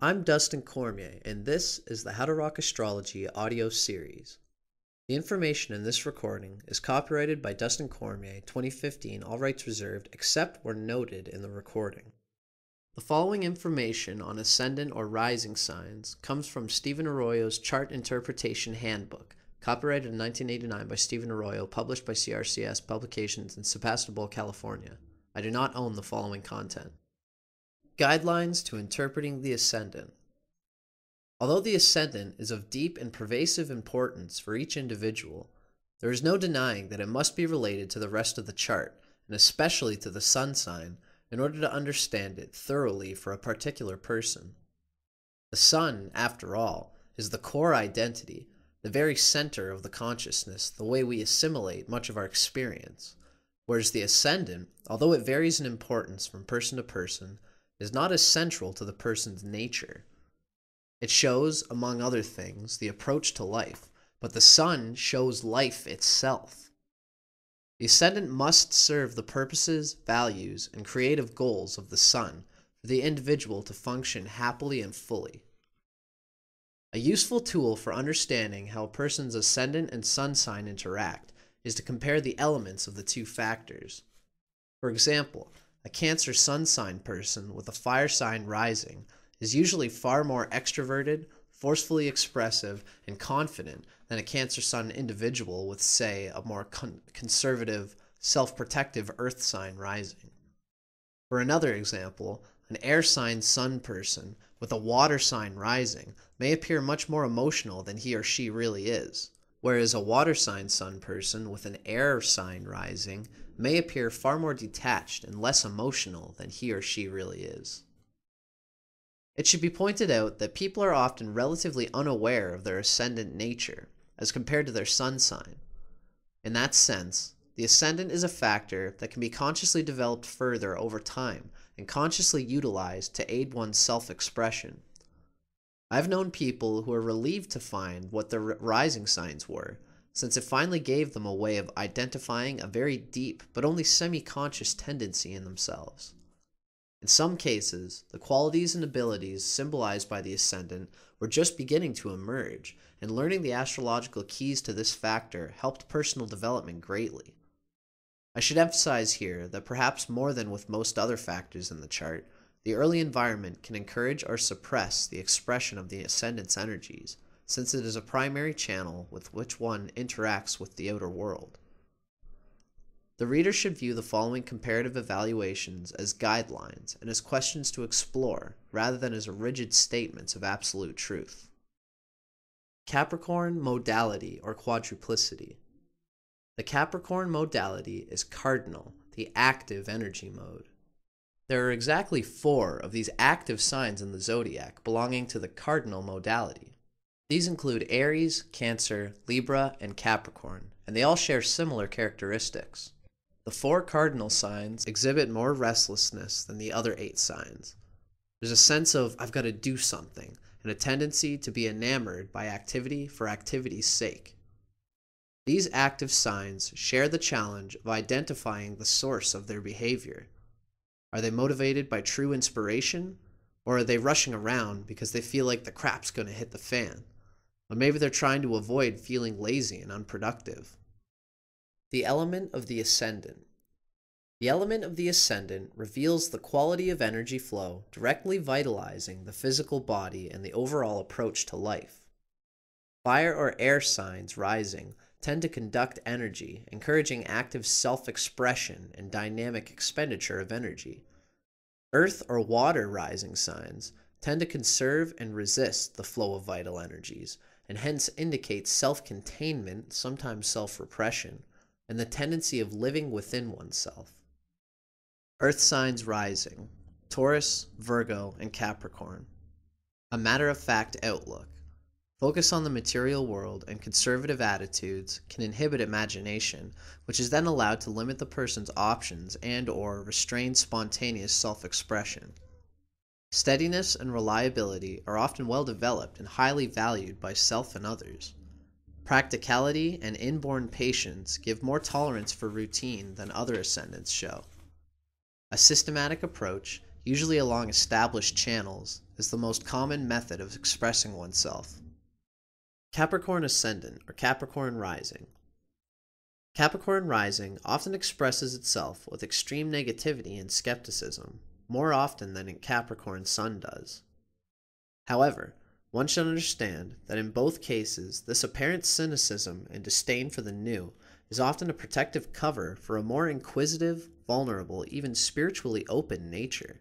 I'm Dustin Cormier, and this is the How to Rock Astrology audio series. The information in this recording is copyrighted by Dustin Cormier, 2015, all rights reserved, except where noted in the recording. The following information on ascendant or rising signs comes from Stephen Arroyo's Chart Interpretation Handbook, copyrighted in 1989 by Stephen Arroyo, published by CRCS Publications in Sebastopol, California. I do not own the following content. Guidelines to interpreting the ascendant. Although the ascendant is of deep and pervasive importance for each individual, there is no denying that it must be related to the rest of the chart, and especially to the sun sign, in order to understand it thoroughly for a particular person. The sun, after all, is the core identity, the very center of the consciousness, the way we assimilate much of our experience, whereas the ascendant, although it varies in importance from person to person, is not as central to the person's nature. It shows, among other things, the approach to life, but the sun shows life itself. The ascendant must serve the purposes, values, and creative goals of the sun for the individual to function happily and fully. A useful tool for understanding how a person's ascendant and sun sign interact is to compare the elements of the two factors. For example, a Cancer sun sign person with a fire sign rising is usually far more extroverted, forcefully expressive, and confident than a Cancer sun individual with, say, a more conservative, self-protective earth sign rising. For another example, an air sign sun person with a water sign rising may appear much more emotional than he or she really is, whereas a water sign sun person with an air sign rising may appear far more detached and less emotional than he or she really is. It should be pointed out that people are often relatively unaware of their ascendant nature as compared to their sun sign. In that sense, the ascendant is a factor that can be consciously developed further over time and consciously utilized to aid one's self-expression. I've known people who are relieved to find what their rising signs were, since it finally gave them a way of identifying a very deep but only semi-conscious tendency in themselves. In some cases, the qualities and abilities symbolized by the ascendant were just beginning to emerge, and learning the astrological keys to this factor helped personal development greatly. I should emphasize here that perhaps more than with most other factors in the chart, the early environment can encourage or suppress the expression of the ascendant's energies, since it is a primary channel with which one interacts with the outer world. The reader should view the following comparative evaluations as guidelines and as questions to explore, rather than as rigid statements of absolute truth. Capricorn Modality or Quadruplicity. The Capricorn Modality is cardinal, the active energy mode. There are exactly 4 of these active signs in the zodiac belonging to the cardinal modality. These include Aries, Cancer, Libra, and Capricorn, and they all share similar characteristics. The 4 cardinal signs exhibit more restlessness than the other 8 signs. There's a sense of, I've got to do something, and a tendency to be enamored by activity for activity's sake. These active signs share the challenge of identifying the source of their behavior. Are they motivated by true inspiration, or are they rushing around because they feel like the crap's going to hit the fan? Or maybe they're trying to avoid feeling lazy and unproductive. The element of the ascendant. The element of the ascendant reveals the quality of energy flow directly vitalizing the physical body and the overall approach to life. Fire or air signs rising tend to conduct energy, encouraging active self-expression and dynamic expenditure of energy. Earth or water rising signs tend to conserve and resist the flow of vital energies, and hence indicate self-containment, sometimes self-repression, and the tendency of living within oneself. Earth signs rising: Taurus, Virgo, and Capricorn. A matter-of-fact outlook. Focus on the material world and conservative attitudes can inhibit imagination, which is then allowed to limit the person's options and/or restrain spontaneous self-expression. Steadiness and reliability are often well developed and highly valued by self and others. Practicality and inborn patience give more tolerance for routine than other ascendants show. A systematic approach, usually along established channels, is the most common method of expressing oneself. Capricorn Ascendant or Capricorn Rising. Capricorn Rising often expresses itself with extreme negativity and skepticism, more often than Capricorn Sun does. However, one should understand that in both cases, this apparent cynicism and disdain for the new is often a protective cover for a more inquisitive, vulnerable, even spiritually open nature.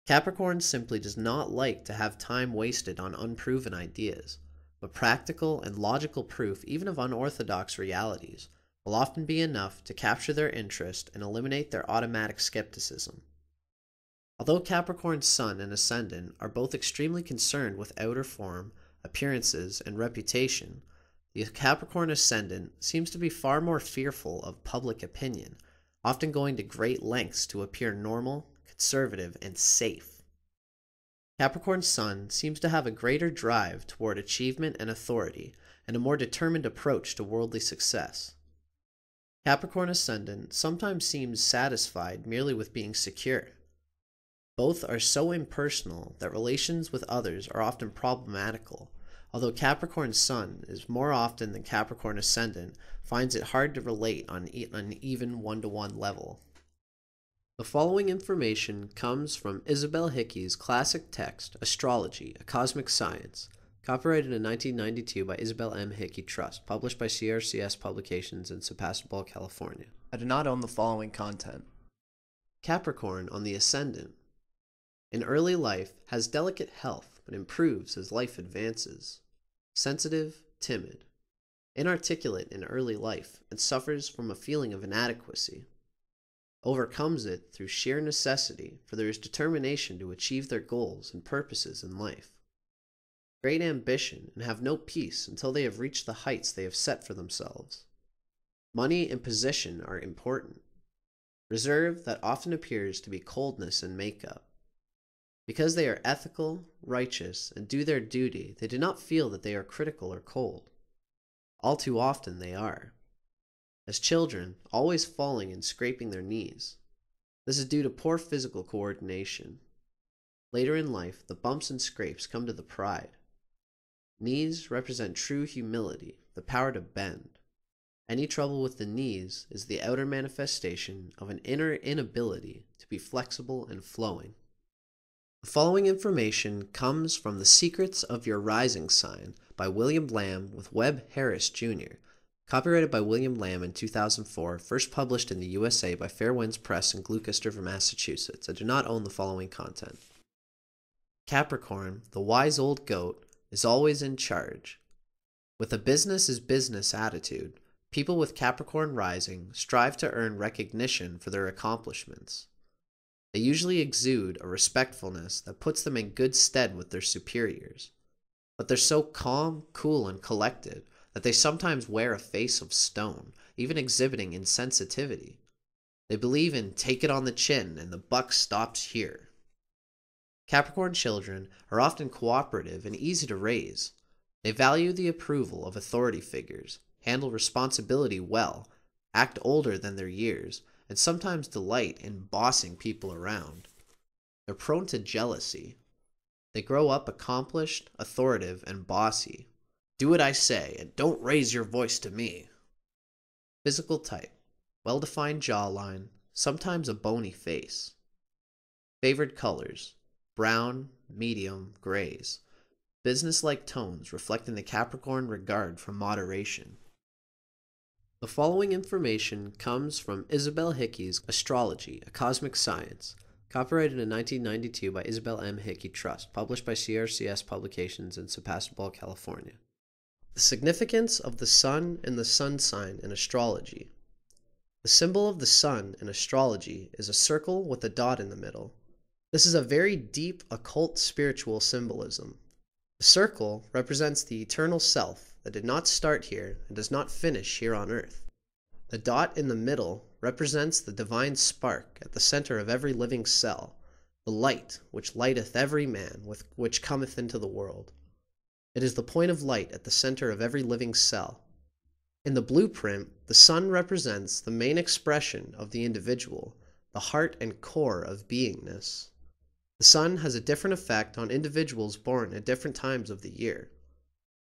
Capricorn simply does not like to have time wasted on unproven ideas, but practical and logical proof even of unorthodox realities will often be enough to capture their interest and eliminate their automatic skepticism. Although Capricorn Sun and Ascendant are both extremely concerned with outer form, appearances, and reputation, the Capricorn Ascendant seems to be far more fearful of public opinion, often going to great lengths to appear normal, conservative, and safe. Capricorn Sun seems to have a greater drive toward achievement and authority, and a more determined approach to worldly success. Capricorn Ascendant sometimes seems satisfied merely with being secure. Both are so impersonal that relations with others are often problematical, although Capricorn Sun is more often than Capricorn Ascendant finds it hard to relate on an even one-to-one level. The following information comes from Isabel Hickey's classic text, Astrology, A Cosmic Science, copyrighted in 1992 by Isabel M. Hickey Trust, published by CRCS Publications in Sebastopol, California. I do not own the following content. Capricorn on the Ascendant. In early life, has delicate health, but improves as life advances. Sensitive, timid. Inarticulate in early life, and suffers from a feeling of inadequacy. Overcomes it through sheer necessity, for there is determination to achieve their goals and purposes in life. Great ambition, and have no peace until they have reached the heights they have set for themselves. Money and position are important. Reserve that often appears to be coldness in makeup. Because they are ethical, righteous, and do their duty, they do not feel that they are critical or cold. All too often they are. As children, always falling and scraping their knees. This is due to poor physical coordination. Later in life, the bumps and scrapes come to the pride. Knees represent true humility, the power to bend. Any trouble with the knees is the outer manifestation of an inner inability to be flexible and flowing. The following information comes from The Secrets of Your Rising Sign by William Lamb with Webb Harris, Jr., copyrighted by William Lamb in 2004, first published in the USA by Fair Winds Press in Gloucester, Massachusetts. I do not own the following content. Capricorn, the wise old goat, is always in charge. With a business is business attitude, people with Capricorn rising strive to earn recognition for their accomplishments. They usually exude a respectfulness that puts them in good stead with their superiors. But they're so calm, cool, and collected that they sometimes wear a face of stone, even exhibiting insensitivity. They believe in take it on the chin and the buck stops here. Capricorn children are often cooperative and easy to raise. They value the approval of authority figures, handle responsibility well, act older than their years, and sometimes delight in bossing people around. They're prone to jealousy. They grow up accomplished, authoritative, and bossy. Do what I say, and don't raise your voice to me. Physical type. Well-defined jawline, sometimes a bony face. Favored colors. Brown, medium, grays. Business-like tones reflecting the Capricorn regard for moderation. The following information comes from Isabel Hickey's Astrology, A Cosmic Science, copyrighted in 1992 by Isabel M. Hickey Trust, published by CRCS Publications in Sebastopol, California. The significance of the Sun and the Sun sign in astrology. The symbol of the Sun in astrology is a circle with a dot in the middle. This is a very deep occult spiritual symbolism. The circle represents the eternal self that did not start here and does not finish here on earth. The dot in the middle represents the divine spark at the center of every living cell, the light which lighteth every man which cometh into the world. It is the point of light at the center of every living cell. In the blueprint, the sun represents the main expression of the individual, the heart and core of beingness. The sun has a different effect on individuals born at different times of the year.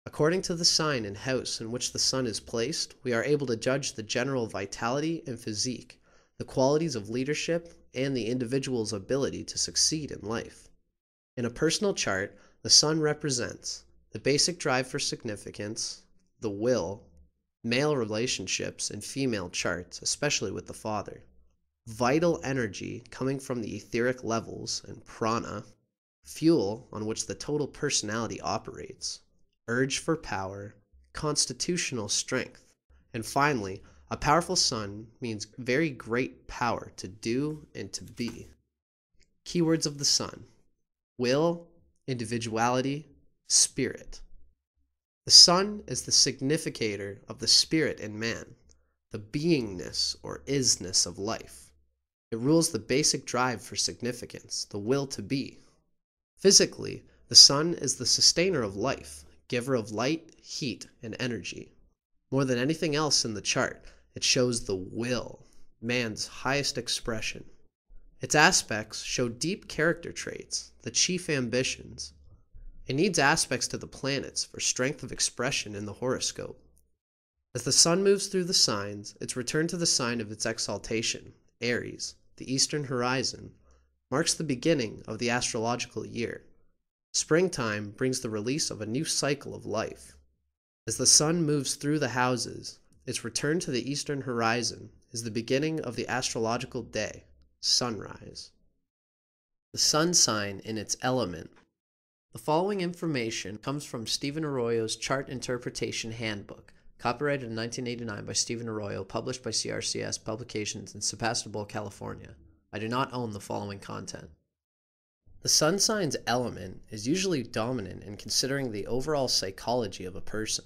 According to the sign and house in which the sun is placed, we are able to judge the general vitality and physique, the qualities of leadership, and the individual's ability to succeed in life. In a personal chart, the sun represents the basic drive for significance, the will, male relationships and female charts, especially with the father, vital energy coming from the etheric levels and prana, fuel on which the total personality operates, urge for power, constitutional strength, and finally, a powerful sun means very great power to do and to be. Keywords of the sun: will, individuality, spirit. The sun is the significator of the spirit in man, the beingness or isness of life. It rules the basic drive for significance, the will to be. Physically, the sun is the sustainer of life, giver of light, heat, and energy. More than anything else in the chart, it shows the will, man's highest expression. Its aspects show deep character traits, the chief ambitions. It needs aspects to the planets for strength of expression in the horoscope. As the sun moves through the signs, its return to the sign of its exaltation, Aries, the eastern horizon, marks the beginning of the astrological year. Springtime brings the release of a new cycle of life. As the sun moves through the houses, its return to the eastern horizon is the beginning of the astrological day, sunrise. The sun sign in its element. The following information comes from Stephen Arroyo's Chart Interpretation Handbook, copyrighted in 1989 by Stephen Arroyo, published by CRCS Publications in Sebastopol, California. I do not own the following content. The sun sign's element is usually dominant in considering the overall psychology of a person.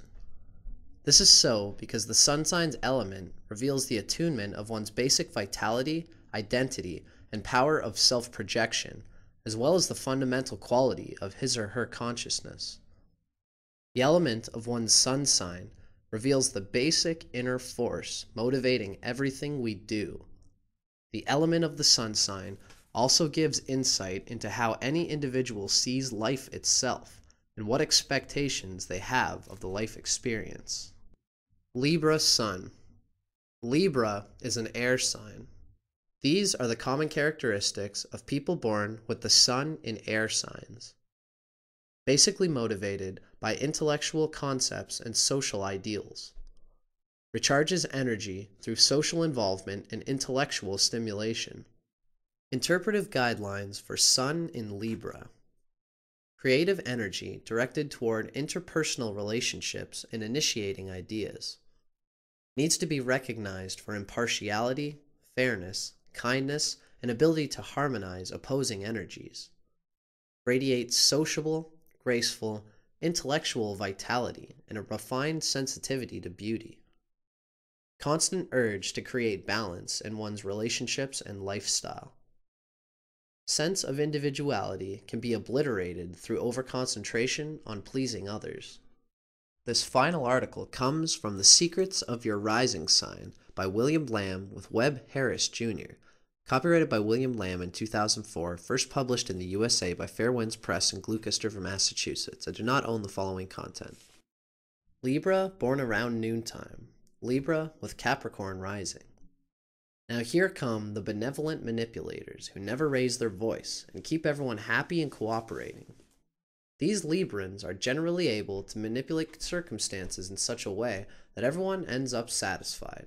This is so because the sun sign's element reveals the attunement of one's basic vitality, identity, and power of self-projection, as well as the fundamental quality of his or her consciousness. The element of one's sun sign reveals the basic inner force motivating everything we do. The element of the sun sign also gives insight into how any individual sees life itself and what expectations they have of the life experience. Libra Sun. Libra is an air sign. These are the common characteristics of people born with the sun in air signs. Basically motivated by intellectual concepts and social ideals. Recharges energy through social involvement and intellectual stimulation. Interpretive guidelines for Sun in Libra. Creative energy directed toward interpersonal relationships and initiating ideas. Needs to be recognized for impartiality, fairness, kindness, and ability to harmonize opposing energies. Radiates sociable, graceful, intellectual vitality and a refined sensitivity to beauty. Constant urge to create balance in one's relationships and lifestyle. Sense of individuality can be obliterated through overconcentration on pleasing others. This final article comes from The Secrets of Your Rising Sign by William Lamb with Webb Harris Jr., copyrighted by William Lamb in 2004, first published in the USA by Fair Winds Press in Gloucester, Massachusetts. I do not own the following content. Libra, born around noontime. Libra with Capricorn rising. Now here come the benevolent manipulators who never raise their voice and keep everyone happy and cooperating. These Librans are generally able to manipulate circumstances in such a way that everyone ends up satisfied.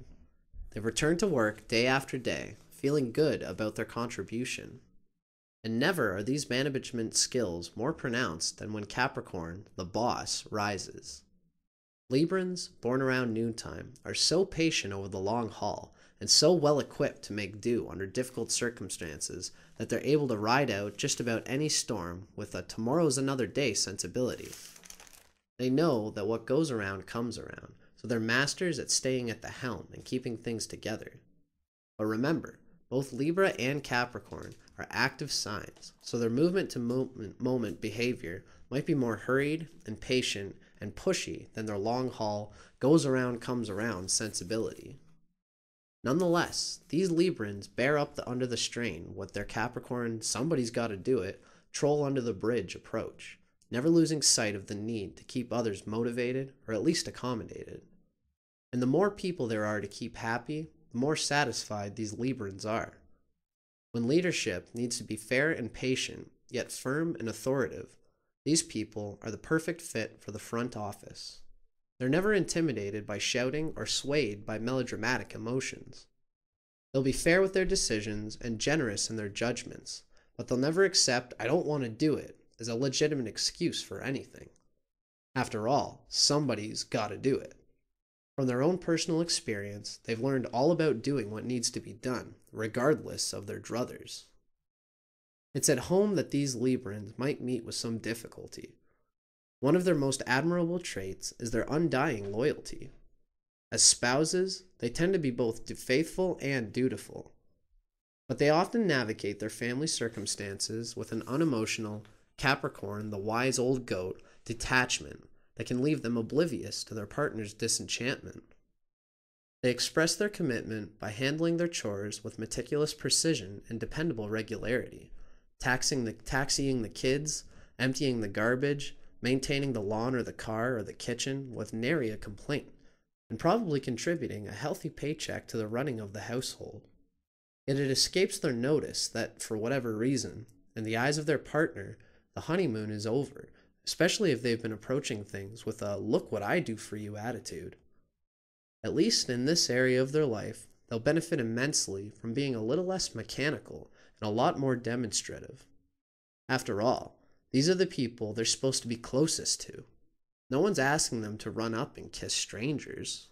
They return to work day after day, feeling good about their contribution. And never are these management skills more pronounced than when Capricorn, the boss, rises. Librans, born around noontime, are so patient over the long haul and so well equipped to make do under difficult circumstances that they're able to ride out just about any storm with a tomorrow's another day sensibility. They know that what goes around comes around, so they're masters at staying at the helm and keeping things together. But remember, both Libra and Capricorn are active signs, so their movement to moment behavior might be more hurried and patient and pushy than their long haul, goes around comes around sensibility. Nonetheless, these Librans bear up under the strain with their Capricorn somebody's got to do it troll under the bridge approach, never losing sight of the need to keep others motivated or at least accommodated. And the more people there are to keep happy, the more satisfied these Librans are. When leadership needs to be fair and patient, yet firm and authoritative, these people are the perfect fit for the front office. They're never intimidated by shouting or swayed by melodramatic emotions. They'll be fair with their decisions and generous in their judgments, but they'll never accept "I don't want to do it" as a legitimate excuse for anything. After all, somebody's got to do it. From their own personal experience, they've learned all about doing what needs to be done, regardless of their druthers. It's at home that these Librans might meet with some difficulty. One of their most admirable traits is their undying loyalty. As spouses, they tend to be both faithful and dutiful. But they often navigate their family circumstances with an unemotional, Capricorn, the wise old goat, detachment that can leave them oblivious to their partner's disenchantment. They express their commitment by handling their chores with meticulous precision and dependable regularity, taxiing the kids, emptying the garbage, maintaining the lawn or the car or the kitchen with nary a complaint, and probably contributing a healthy paycheck to the running of the household. Yet it escapes their notice that, for whatever reason, in the eyes of their partner, the honeymoon is over, especially if they've been approaching things with a "look what I do for you" attitude. At least in this area of their life, they'll benefit immensely from being a little less mechanical and a lot more demonstrative. After all, these are the people they're supposed to be closest to. No one's asking them to run up and kiss strangers.